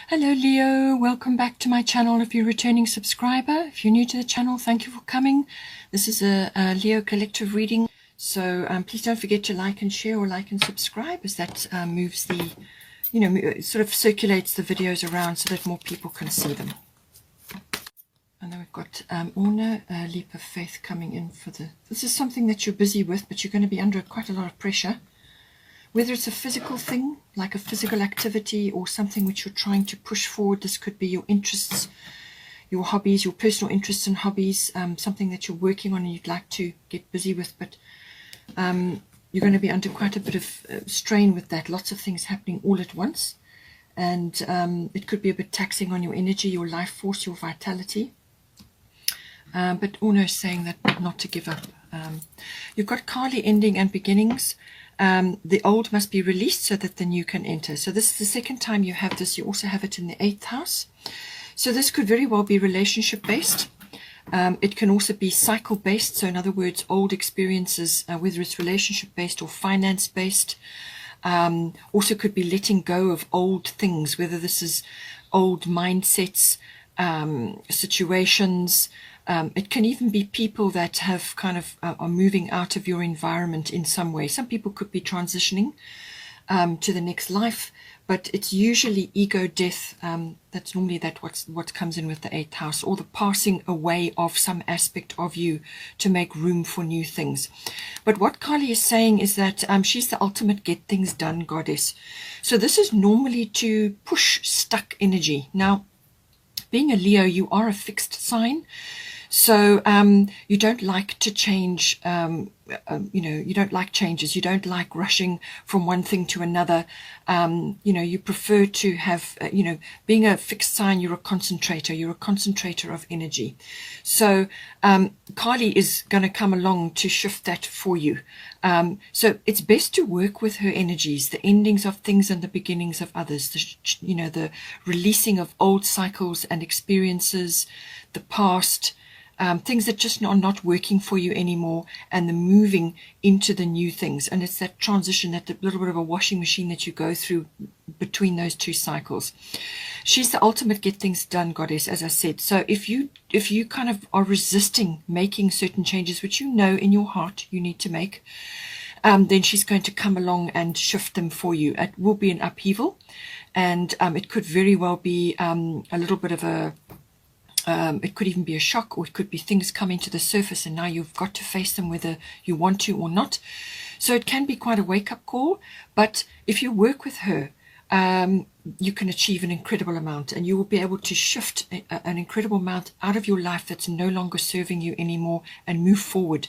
Hello Leo, welcome back to my channel if you're a returning subscriber. If you're new to the channel, thank you for coming. This is a Leo collective reading, so please don't forget to like and share, or like and subscribe, as that moves the, sort of circulates the videos around so that more people can see them. And then we've got Orna, Leap of Faith, coming in for this is something that you're busy with, but you're going to be under quite a lot of pressure. Whether it's a physical thing, like a physical activity, or something which you're trying to push forward. This could be your interests, your hobbies, your personal interests and hobbies, something that you're working on and you'd like to get busy with, but you're going to be under quite a bit of strain with that. Lots of things happening all at once, and it could be a bit taxing on your energy, your life force, your vitality. But Uno is saying that not to give up. You've got Kali, ending and beginnings. The old must be released so that the new can enter. So this is the second time you have this. You also have it in the 8th house. So this could very well be relationship based. It can also be cycle based. So in other words, old experiences, whether it's relationship based or finance based. Also could be letting go of old things, whether this is old mindsets, situations. It can even be people that have kind of are moving out of your environment in some way. Some people could be transitioning to the next life, but it's usually ego death. That's normally what comes in with the 8th house, or the passing away of some aspect of you to make room for new things. But what Kali is saying is that she's the ultimate get things done goddess. So this is normally to push stuck energy. Now, being a Leo, you are a fixed sign. So you don't like to change, you don't like changes. You don't like rushing from one thing to another. You prefer to have, being a fixed sign, you're a concentrator. You're a concentrator of energy. So Kali is going to come along to shift that for you. So it's best to work with her energies, the endings of things and the beginnings of others, the releasing of old cycles and experiences, the past, things that just are not working for you anymore, and the moving into the new things. And it's that transition, that little bit of a washing machine that you go through between those two cycles. She's the ultimate get things done goddess, as I said. So if you kind of are resisting making certain changes, which you know in your heart you need to make, then she's going to come along and shift them for you. It will be an upheaval, and it could very well be a little bit of a it could even be a shock, or it could be things coming to the surface and now you've got to face them whether you want to or not. So it can be quite a wake-up call, but if you work with her, you can achieve an incredible amount, and you will be able to shift an incredible amount out of your life that's no longer serving you anymore and move forward.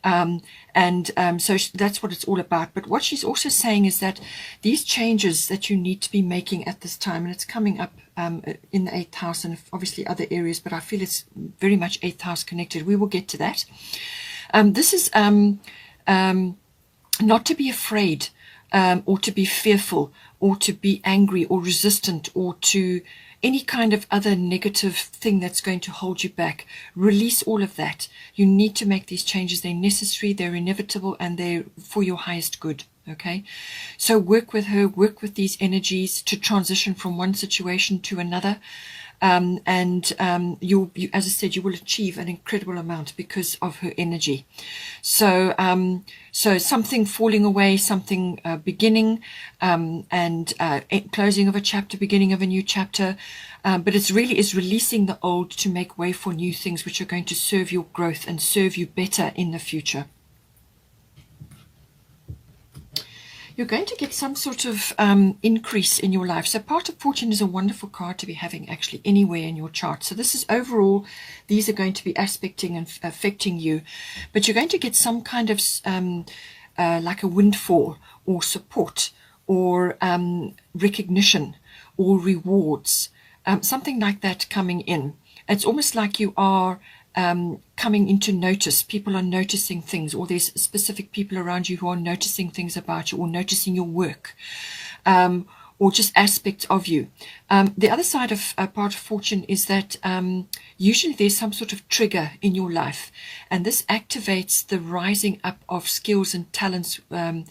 So that's what it's all about. But what she's also saying is that these changes that you need to be making at this time, and it's coming up in the 8th house and obviously other areas, but I feel it's very much 8th house connected. We will get to that. This is not to be afraid, or to be fearful, or to be angry or resistant, or to any kind of other negative thing that's going to hold you back. Release all of that. You need to make these changes. They're necessary, they're inevitable, and they're for your highest good. Okay, so work with her, work with these energies to transition from one situation to another. You, as I said, you will achieve an incredible amount because of her energy. So something falling away, something beginning, and closing of a chapter, beginning of a new chapter. But it's really is releasing the old to make way for new things which are going to serve your growth and serve you better in the future. You're going to get some sort of increase in your life. So part of fortune is a wonderful card to be having actually anywhere in your chart. So this is overall, these are going to be aspecting and affecting you, but you're going to get some kind of like a windfall or support or recognition or rewards, something like that coming in. It's almost like you are coming into notice. People are noticing things, or there's specific people around you who are noticing things about you, or noticing your work, or just aspects of you. The other side of part of fortune is that usually there's some sort of trigger in your life, and this activates the rising up of skills and talents, and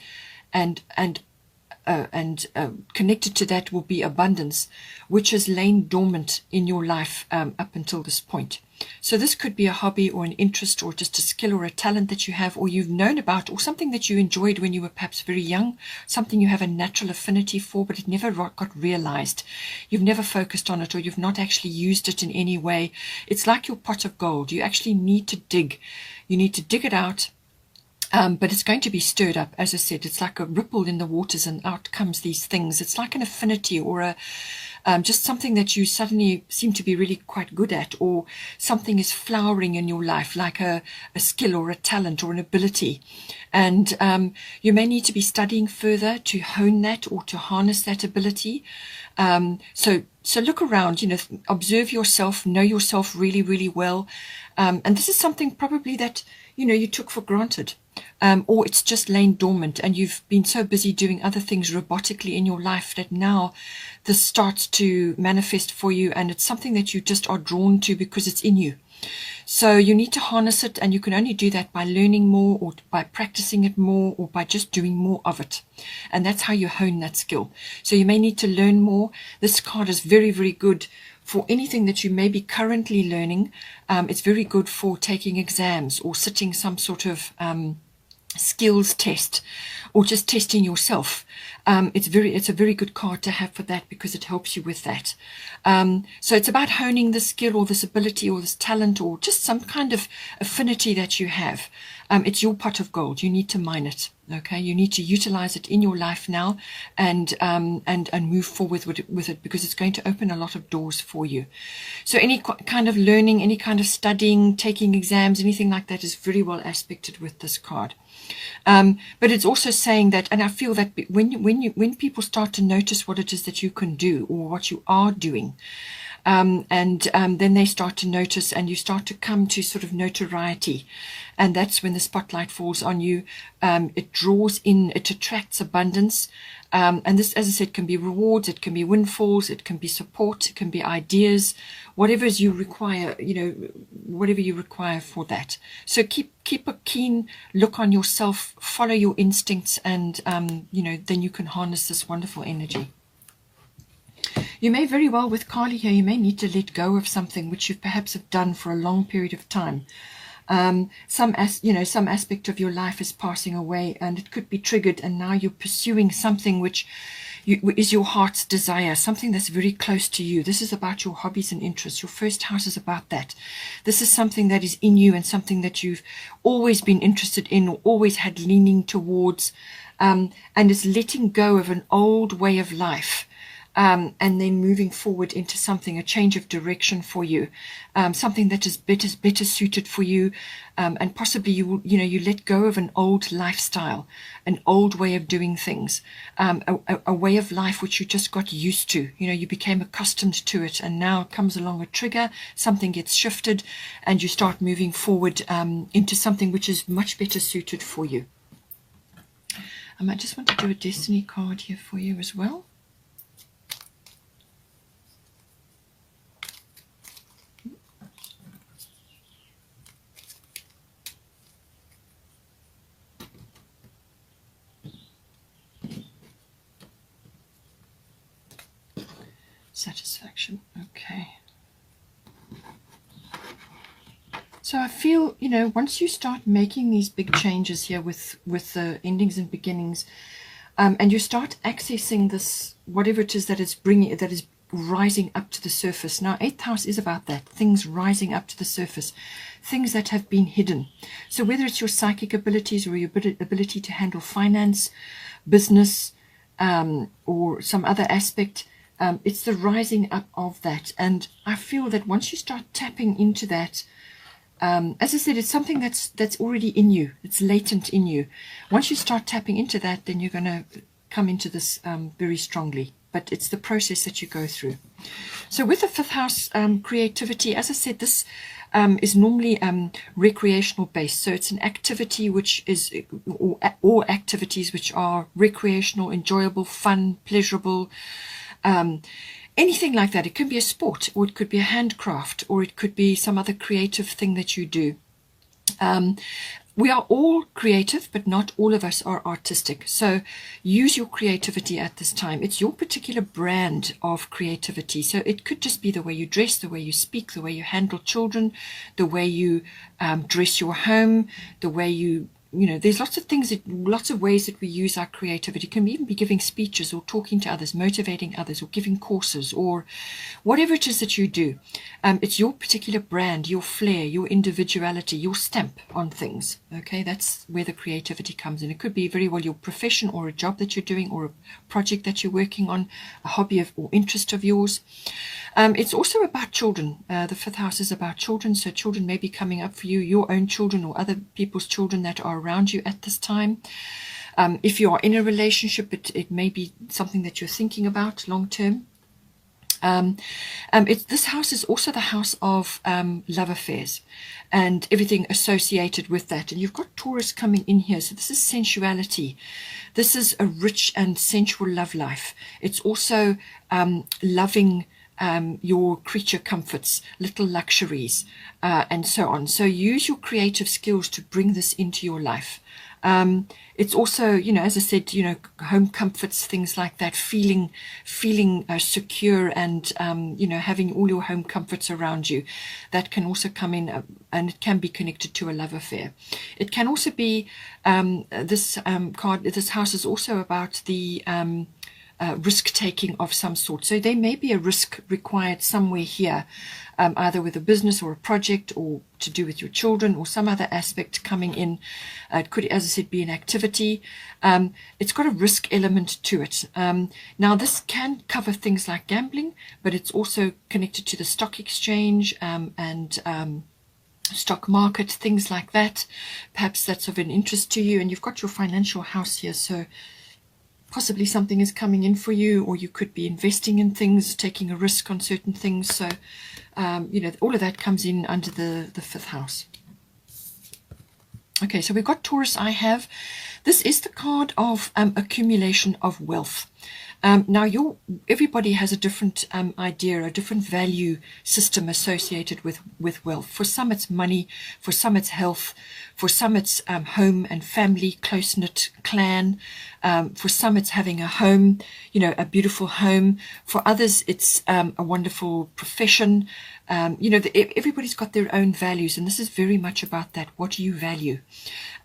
connected to that will be abundance, which has lain dormant in your life up until this point. So this could be a hobby or an interest or just a skill or a talent that you have or you've known about, or something that you enjoyed when you were perhaps very young, something you have a natural affinity for, but it never got realized. You've never focused on it, or you've not actually used it in any way. It's like your pot of gold. You actually need to dig. You need to dig it out. But it's going to be stirred up. As I said, it's like a ripple in the waters, and out comes these things. It's like an affinity or a just something that you suddenly seem to be really quite good at, or something is flowering in your life, like a skill or a talent or an ability. And you may need to be studying further to hone that or to harness that ability. So look around, observe yourself, know yourself really, really well. And this is something probably that, you took for granted. Or it's just lain dormant and you've been so busy doing other things robotically in your life that now this starts to manifest for you, and it's something that you just are drawn to because it's in you. So you need to harness it, and you can only do that by learning more, or by practicing it more, or by just doing more of it. And that's how you hone that skill. So you may need to learn more. This card is very, very good for anything that you may be currently learning. It's very good for taking exams or sitting some sort of skills test, or just testing yourself. It's a very good card to have for that, because it helps you with that. So it's about honing this skill or this ability or this talent or just some kind of affinity that you have. It's your pot of gold. You need to mine it. Okay, you need to utilize it in your life now, and move forward with it, because it's going to open a lot of doors for you. So any kind of learning, any kind of studying, taking exams, anything like that is very well aspected with this card. But it's also saying that, and I feel that when people start to notice what it is that you can do or what you are doing, then they start to notice, and you start to come to sort of notoriety, and that's when the spotlight falls on you. It draws in, it attracts abundance, and this, as I said, can be rewards, it can be windfalls, it can be support, it can be ideas, whatever you require, whatever you require for that. So keep a keen look on yourself, follow your instincts, and then you can harness this wonderful energy. You may very well, with Kali here, you may need to let go of something which you perhaps have done for a long period of time. Some aspect of your life is passing away, and it could be triggered, and now you're pursuing something which is your heart's desire, something that's very close to you. This is about your hobbies and interests. Your first house is about that. This is something that is in you, and something that you've always been interested in or always had leaning towards, and is letting go of an old way of life. And then moving forward into something, a change of direction for you, something that is better suited for you, and possibly you let go of an old lifestyle, an old way of doing things, a way of life which you just got used to. You became accustomed to it, and now comes along a trigger, something gets shifted, and you start moving forward into something which is much better suited for you. I just want to do a destiny card here for you as well. Satisfaction. Okay. So I feel, once you start making these big changes here with the endings and beginnings, and you start accessing this, whatever it is that is rising up to the surface. Now, 8th house is about that, things rising up to the surface, things that have been hidden. So whether it's your psychic abilities or your ability to handle finance, business, or some other aspect, it's the rising up of that. And I feel that once you start tapping into that, as I said, it's something that's already in you. It's latent in you. Once you start tapping into that, then you're going to come into this very strongly. But it's the process that you go through. So with the 5th house, creativity, as I said, this is normally recreational based. So it's an activity which is, or activities which are recreational, enjoyable, fun, pleasurable, anything like that. It can be a sport, or it could be a handcraft, or it could be some other creative thing that you do. We are all creative, but not all of us are artistic. So use your creativity at this time. It's your particular brand of creativity. So it could just be the way you dress, the way you speak, the way you handle children, the way you dress your home, the way you there's lots of things, lots of ways that we use our creativity. It can even be giving speeches or talking to others, motivating others, or giving courses, or whatever it is that you do. It's your particular brand, your flair, your individuality, your stamp on things. Okay, that's where the creativity comes in. It could be very well your profession or a job that you're doing or a project that you're working on, a hobby or interest of yours. It's also about children. The fifth house is about children, so children may be coming up for you, your own children or other people's children that are around you at this time. If you are in a relationship, it may be something that you're thinking about long term. This house is also the house of love affairs and everything associated with that. And you've got Taurus coming in here. So this is sensuality. This is a rich and sensual love life. It's also loving your creature comforts, little luxuries, and so on. So use your creative skills to bring this into your life. It's also, as I said, home comforts, things like that, feeling secure and, having all your home comforts around you. That can also come in, and it can be connected to a love affair. It can also be, this house is also about the risk-taking of some sort. So there may be a risk required somewhere here, either with a business or a project or to do with your children or some other aspect coming in. It could, as I said, be an activity. It's got a risk element to it. Now, this can cover things like gambling, but it's also connected to the stock exchange and stock market, things like that. Perhaps that's of an interest to you. And you've got your financial house here, so possibly something is coming in for you, or you could be investing in things, taking a risk on certain things. So, all of that comes in under the fifth house. Okay, so we've got Taurus. This is the card of accumulation of wealth. Now, everybody has a different idea, a different value system associated with wealth. For some, it's money. For some, it's health. For some, it's home and family, close-knit clan. For some, it's having a home, a beautiful home. For others, it's a wonderful profession. Everybody's got their own values, and this is very much about that. What do you value?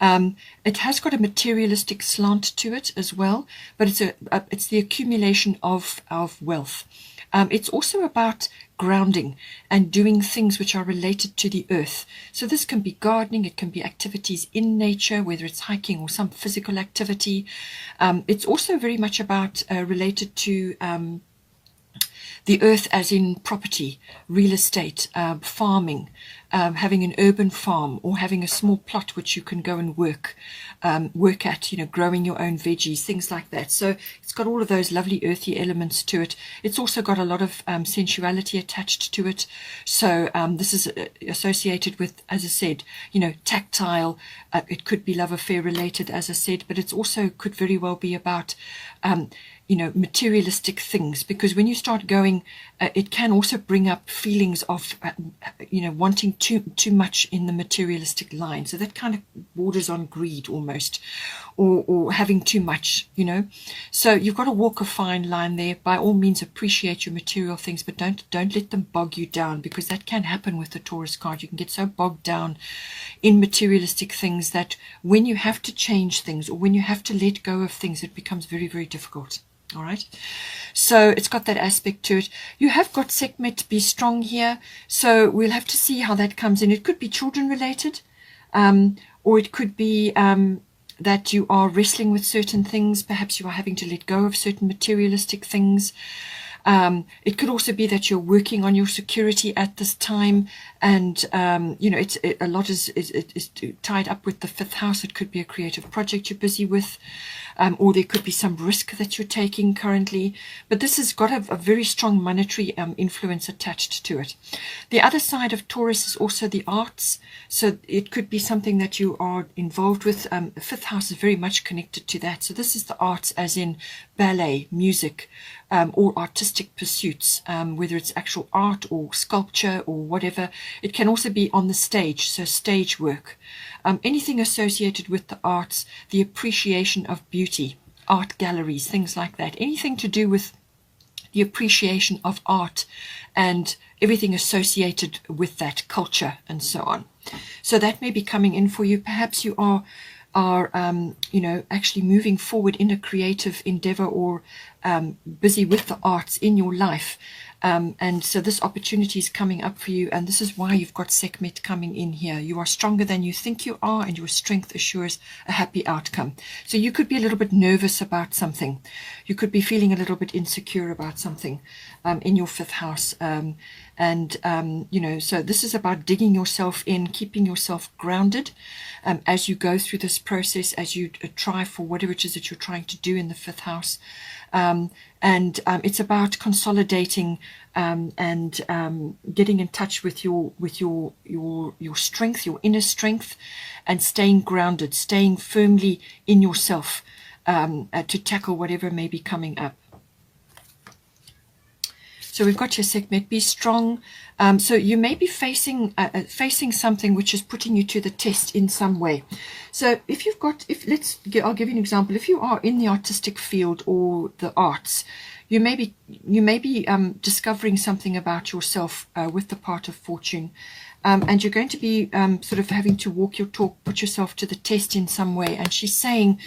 It has got a materialistic slant to it as well, but it's the accumulation of wealth. It's also about grounding and doing things which are related to the earth. So this can be gardening, it can be activities in nature, whether it's hiking or some physical activity. It's also very much about related to the earth, as in property, real estate, farming, having an urban farm, or having a small plot which you can go and work at, growing your own veggies, things like that. So it's got all of those lovely earthy elements to it. It's also got a lot of sensuality attached to it. So this is associated with, as I said, tactile. It could be love affair related, as I said, but it's also could very well be about materialistic things, because when you start going, it can also bring up feelings of, wanting too much in the materialistic line. So that kind of borders on greed almost, or having too much, So you've got to walk a fine line there. By all means, appreciate your material things, but don't let them bog you down, because that can happen with the Taurus card. You can get so bogged down in materialistic things that when you have to change things, or when you have to let go of things, it becomes very, very difficult. All right, so it's got that aspect to it. You have got Sekhmet be strong here, so we'll have to see how that comes in. It could be children related, or it could be that you are wrestling with certain things. Perhaps you are having to let go of certain materialistic things. It could also be that you're working on your security at this time, and a lot is tied up with the fifth house. It could be a creative project you're busy with, or there could be some risk that you're taking currently. But this has got a very strong monetary influence attached to it. The other side of Taurus is also the arts. So it could be something that you are involved with. The fifth house is very much connected to that. So this is the arts, as in ballet, music, or artistic pursuits, whether it's actual art or sculpture or whatever. It can also be on the stage, so stage work. Anything associated with the arts, the appreciation of beauty, art galleries, things like that. Anything to do with the appreciation of art and everything associated with that, culture and so on. So that may be coming in for you. Perhaps you are actually moving forward in a creative endeavor or busy with the arts in your life. And so this opportunity is coming up for you, and this is why you've got Sekhmet coming in here. You are stronger than you think you are, and your strength assures a happy outcome. So you could be a little bit nervous about something. You could be feeling a little bit insecure about something in your 5th house. So this is about digging yourself in, keeping yourself grounded as you go through this process, as you try for whatever it is that you're trying to do in the 5th house. It's about consolidating and getting in touch with your strength, your inner strength, and staying grounded, staying firmly in yourself to tackle whatever may be coming up. So we've got your Sekhmet, be strong. So you may be facing something which is putting you to the test in some way. So if you've got, I'll give you an example. If you are in the artistic field or the arts, you may be discovering something about yourself with the part of fortune. And you're going to be sort of having to walk your talk, put yourself to the test in some way. And she's saying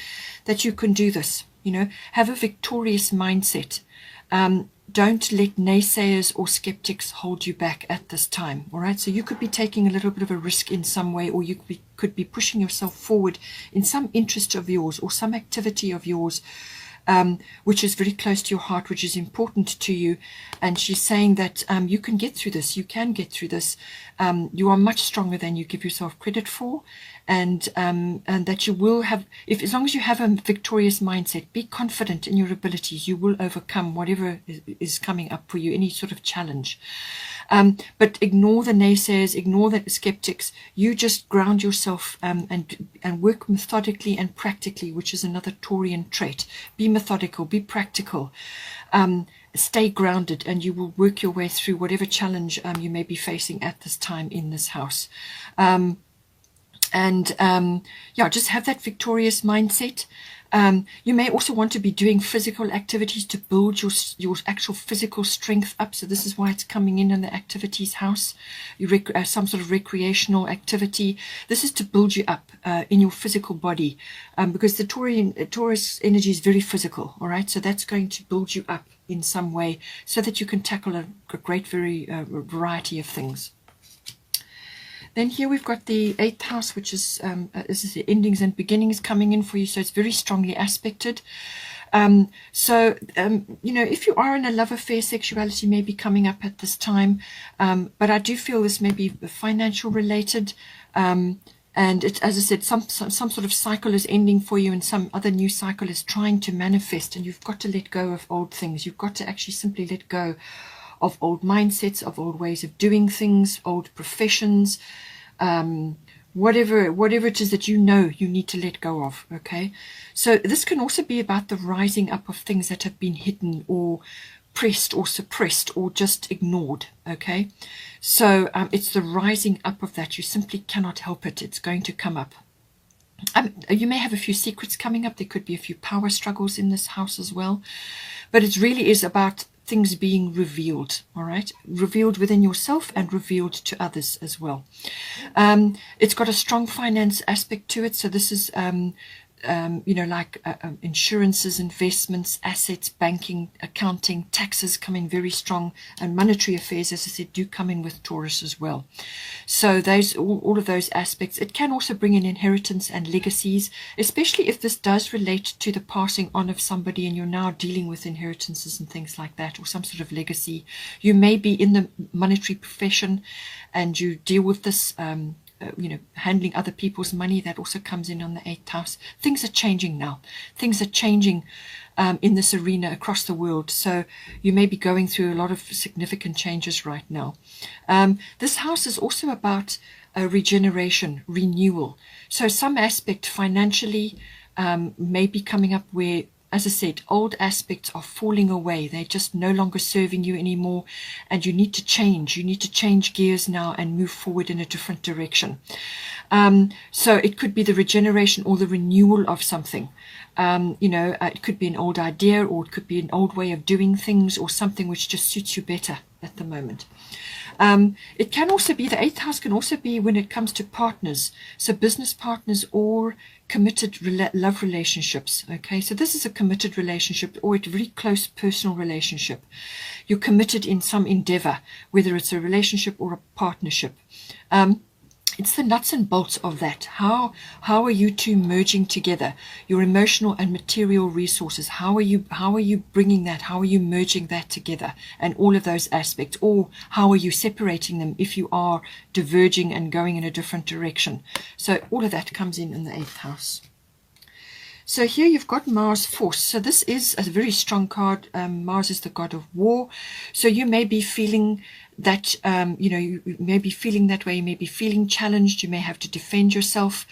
that you can do this, have a victorious mindset. Don't let naysayers or skeptics hold you back at this time. All right. So you could be taking a little bit of a risk in some way, or you could be pushing yourself forward in some interest of yours or some activity of yours, which is very close to your heart, which is important to you. And she's saying that you can get through this. You can get through this. You are much stronger than you give yourself credit for. And that you will have, as long as you have a victorious mindset, be confident in your abilities, you will overcome whatever is coming up for you, any sort of challenge. But ignore the naysayers, ignore the skeptics. You just ground yourself and work methodically and practically, which is another Taurian trait. Be methodical, be practical. Stay grounded, and you will work your way through whatever challenge you may be facing at this time in this house. Just have that victorious mindset. You may also want to be doing physical activities to build your actual physical strength up. So this is why it's coming in the activities house, some sort of recreational activity. This is to build you up in your physical body, because the Taurus energy is very physical. All right, so that's going to build you up in some way so that you can tackle a great variety of things. Then here we've got the 8th house, which is this is the endings and beginnings coming in for you. So it's very strongly aspected. If you are in a love affair, sexuality may be coming up at this time. But I do feel this may be financial related. And it, as I said, some sort of cycle is ending for you, and some other new cycle is trying to manifest. And you've got to let go of old things. You've got to actually simply let go of old mindsets, of old ways of doing things, old professions, whatever it is that you need to let go of. Okay, so this can also be about the rising up of things that have been hidden or pressed or suppressed or just ignored. Okay, so it's the rising up of that. You simply cannot help it. It's going to come up. You may have a few secrets coming up. There could be a few power struggles in this house as well, but it really is about things being revealed. All right, revealed within yourself and revealed to others as well. It's got a strong finance aspect to it. So this is insurances, investments, assets, banking, accounting, taxes come in very strong, and monetary affairs, as I said, do come in with Taurus as well. So those all of those aspects. It can also bring in inheritance and legacies, especially if this does relate to the passing on of somebody and you're now dealing with inheritances and things like that, or some sort of legacy. You may be in the monetary profession and you deal with this handling other people's money. That also comes in on the 8th house. Things are changing now. Things are changing in this arena across the world. So you may be going through a lot of significant changes right now. This house is also about regeneration, renewal. So some aspect financially may be coming up where as I said, old aspects are falling away. They're just no longer serving you anymore, and you need to change. You need to change gears now and move forward in a different direction. So it could be the regeneration or the renewal of something. It could be an old idea, or it could be an old way of doing things, or something which just suits you better at the moment. It can also be, the 8th house can also be when it comes to partners, so business partners or committed love relationships. Okay, so this is a committed relationship or a very close personal relationship. You're committed in some endeavor, whether it's a relationship or a partnership. It's the nuts and bolts of that. How are you two merging together? Your emotional and material resources. How are you bringing that? How are you merging that together? And all of those aspects. Or how are you separating them if you are diverging and going in a different direction? So all of that comes in the 8th house. So here you've got Mars force. So this is a very strong card. Mars is the god of war. So you may be feeling that, you may be feeling that way. You may be feeling challenged. You may have to defend yourself.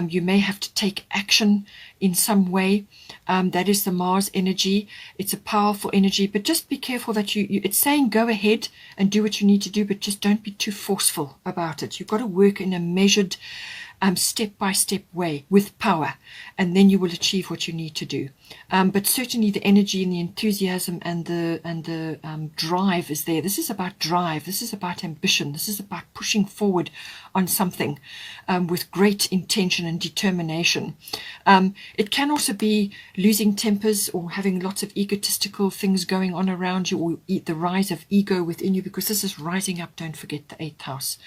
You may have to take action in some way. That is the Mars energy. It's a powerful energy, but just be careful that it's saying go ahead and do what you need to do, but just don't be too forceful about it. You've got to work in a measured, step-by-step way with power, and then you will achieve what you need to do. But certainly the energy and the enthusiasm and the drive is there. This is about drive. This is about ambition. This is about pushing forward on something with great intention and determination. It can also be losing tempers or having lots of egotistical things going on around you, or the rise of ego within you, because this is rising up, don't forget, the 8th house.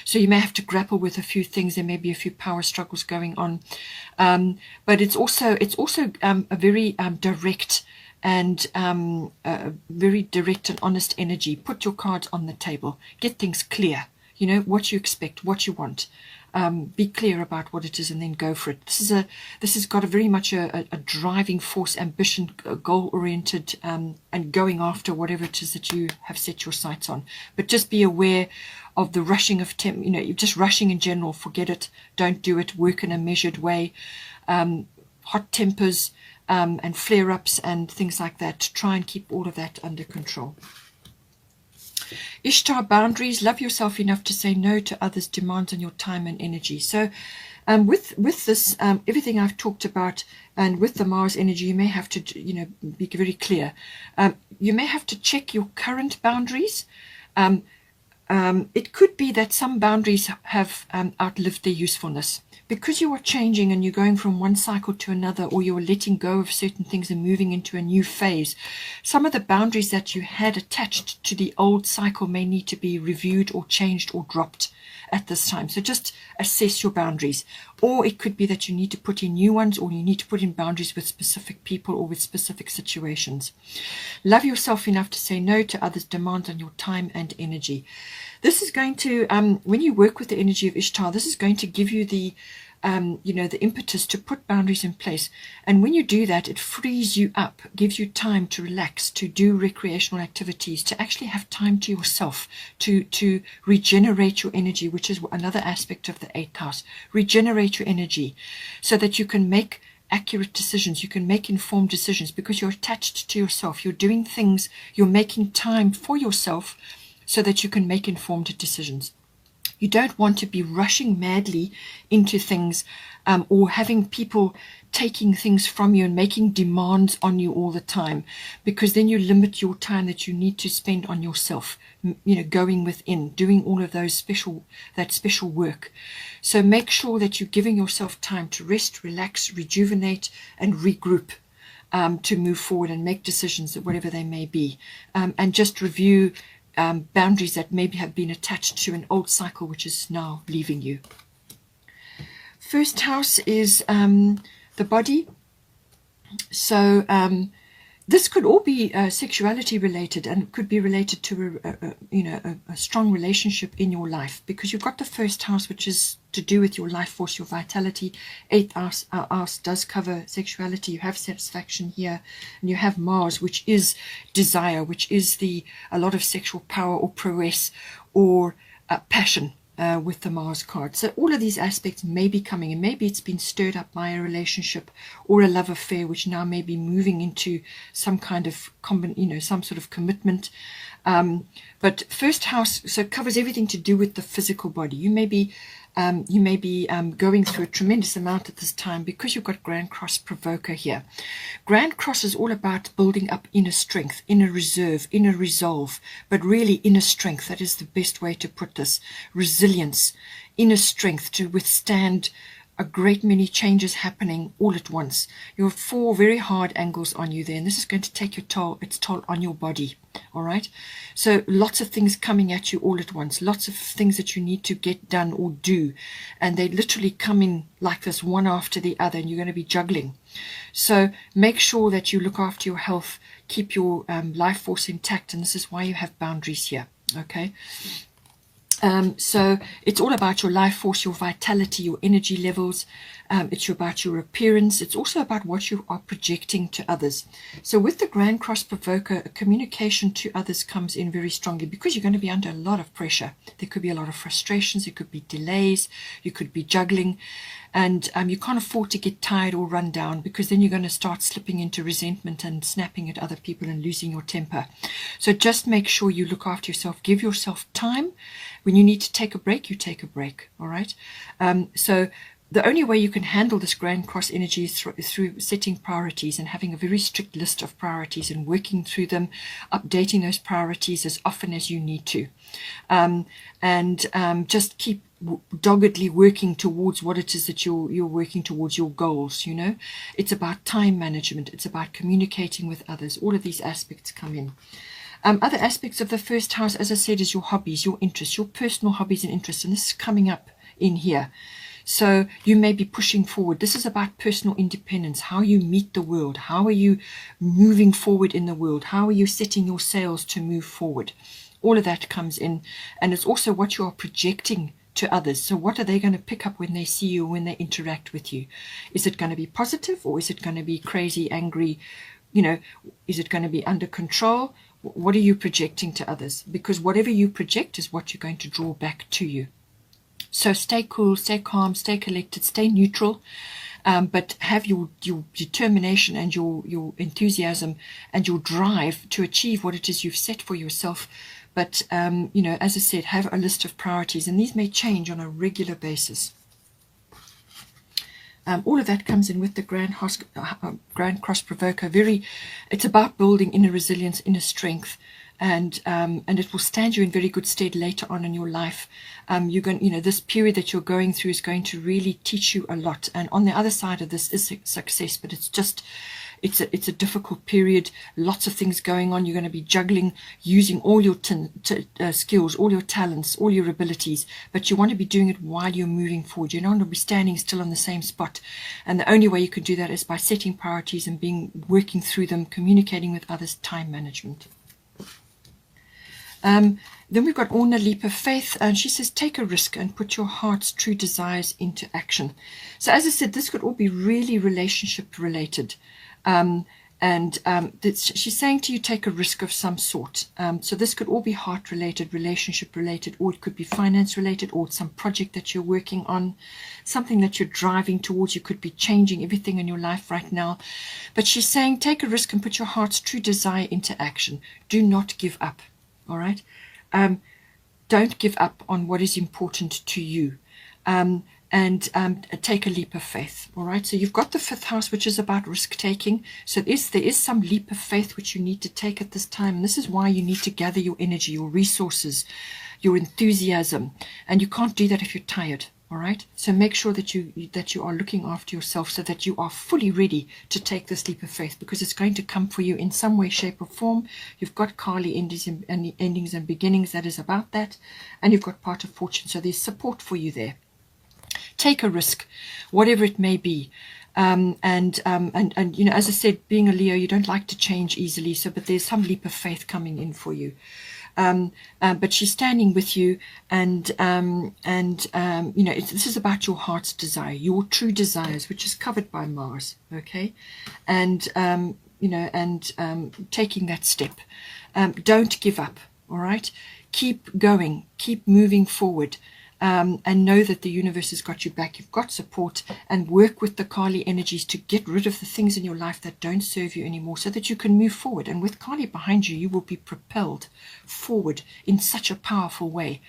So you may have to grapple with a few things. There may be a few power struggles going on, but it's also a very direct and very direct and honest energy. Put your cards on the table. Get things clear. You know what you expect, what you want. Be clear about what it is, and then go for it. This has got a very much a driving force, ambition, goal oriented, and going after whatever it is that you have set your sights on. But just be aware of the rushing of you're just rushing in general. Forget it. Don't do it. Work in a measured way. Hot tempers and flare-ups and things like that. Try and keep all of that under control. Ishtar, boundaries. Love yourself enough to say no to others' demands on your time and energy. So with this, everything I've talked about, and with the Mars energy, you may have to, be very clear. You may have to check your current boundaries. It could be that some boundaries have outlived their usefulness. Because you are changing and you're going from one cycle to another, or you're letting go of certain things and moving into a new phase, some of the boundaries that you had attached to the old cycle may need to be reviewed or changed or dropped at this time. So just assess your boundaries. Or it could be that you need to put in new ones, or you need to put in boundaries with specific people or with specific situations. Love yourself enough to say no to others' demands on your time and energy. This is going to, when you work with the energy of Ishtar, this is going to give you the impetus to put boundaries in place. And when you do that, it frees you up, gives you time to relax, to do recreational activities, to actually have time to yourself, to regenerate your energy, which is another aspect of the 8th house. Regenerate your energy so that you can make accurate decisions. You can make informed decisions because you're attached to yourself. You're doing things, you're making time for yourself so that you can make informed decisions. You don't want to be rushing madly into things or having people taking things from you and making demands on you all the time, because then you limit your time that you need to spend on yourself, going within, doing all of that special work. So make sure that you're giving yourself time to rest, relax, rejuvenate, and regroup. To move forward and make decisions, whatever they may be, and just review boundaries that maybe have been attached to an old cycle which is now leaving you. First house is the body. So this could all be sexuality related, and could be related to a strong relationship in your life, because you've got the first house, which is to do with your life force, your vitality. 8th house does cover sexuality. You have satisfaction here, and you have Mars, which is desire, which is a lot of sexual power or prowess or passion. with the Mars card. So all of these aspects may be coming, and maybe it's been stirred up by a relationship or a love affair, which now may be moving into some kind of some sort of commitment. But first house, so it covers everything to do with the physical body. You may be going through a tremendous amount at this time because you've got Grand Cross Provoker here. Grand Cross is all about building up inner strength, inner reserve, inner resolve, but really inner strength. That is the best way to put this. Resilience, inner strength to withstand a great many changes happening all at once. You have 4 very hard angles on you there, and this is going to take its toll on your body. All right, so lots of things coming at you all at once, lots of things that you need to get done or do, and they literally come in like this, one after the other, and you're going to be juggling. So make sure that you look after your health, keep your life force intact, and this is why you have boundaries here. Okay. So it's all about your life force, your vitality, your energy levels. It's about your appearance. It's also about what you are projecting to others. So with the Grand Cross Provoker, communication to others comes in very strongly because you're going to be under a lot of pressure. There could be a lot of frustrations. There could be delays. You could be juggling. And you can't afford to get tired or run down, because then you're going to start slipping into resentment and snapping at other people and losing your temper. So just make sure you look after yourself. Give yourself time. When you need to take a break, you take a break. All right. So the only way you can handle this Grand Cross energy is through setting priorities and having a very strict list of priorities and working through them, updating those priorities as often as you need to. Just keep doggedly working towards what it is that you're working towards, your goals. You know, it's about time management. It's about communicating with others. All of these aspects come in. Other aspects of the first house, as I said, is your hobbies, your interests, your personal hobbies and interests. And this is coming up in here. So you may be pushing forward. This is about personal independence, how you meet the world. How are you moving forward in the world? How are you setting your sails to move forward? All of that comes in. And it's also what you are projecting to others. So what are they going to pick up when they see you, when they interact with you? Is it going to be positive, or is it going to be crazy, angry? You know, is it going to be under control? What are you projecting to others? Because whatever you project is what you're going to draw back to you. So stay cool, stay calm, stay collected, stay neutral, but have your determination and your enthusiasm and your drive to achieve what it is you've set for yourself. But, as I said, have a list of priorities, and these may change on a regular basis. All of that comes in with the Grand Cross Provoker. It's about building inner resilience, inner strength, and it will stand you in very good stead later on in your life. This period that you're going through is going to really teach you a lot. And on the other side of this is success, but it's a difficult period. Lots of things going on. You're going to be juggling, using all your skills, all your talents, all your abilities, but you want to be doing it while you're moving forward. You don't want to be standing still on the same spot. And the only way you can do that is by setting priorities and working through them, communicating with others, time management. Then we've got Orna Leap of Faith, and she says, take a risk and put your heart's true desires into action. So as I said, this could all be really relationship related. She's saying to you, take a risk of some sort. So this could all be heart related, relationship related, or it could be finance related, or some project that you're working on, something that you're driving towards. You could be changing everything in your life right now. But she's saying, take a risk and put your heart's true desire into action. Do not give up. All right. Don't give up on what is important to you. Take a leap of faith. All right. So you've got the 5th house, which is about risk taking. So there is some leap of faith which you need to take at this time. And this is why you need to gather your energy, your resources, your enthusiasm. And you can't do that if you're tired. All right. So make sure that you are looking after yourself so that you are fully ready to take this leap of faith, because it's going to come for you in some way, shape, or form. You've got Kali endings and beginnings. That is about that. And you've got part of fortune. So there's support for you there. Take a risk, whatever it may be. As I said, being a Leo, you don't like to change easily. But there's some leap of faith coming in for you. But she's standing with you, this is about your heart's desire, your true desires, which is covered by Mars. Okay. Taking that step. Don't give up. All right. Keep going, keep moving forward. and know that the universe has got you back. You've got support, and work with the Kali energies to get rid of the things in your life that don't serve you anymore so that you can move forward. And with Kali behind you, you will be propelled forward in such a powerful way.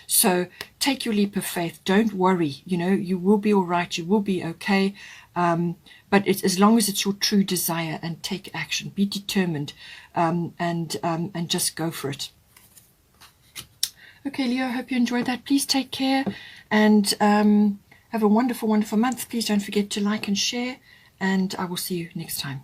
So take your leap of faith. Don't worry. You will be all right. You will be okay. But as long as it's your true desire, and take action, be determined, and just go for it. Okay, Leo, I hope you enjoyed that. Please take care, and have a wonderful, wonderful month. Please don't forget to like and share, and I will see you next time.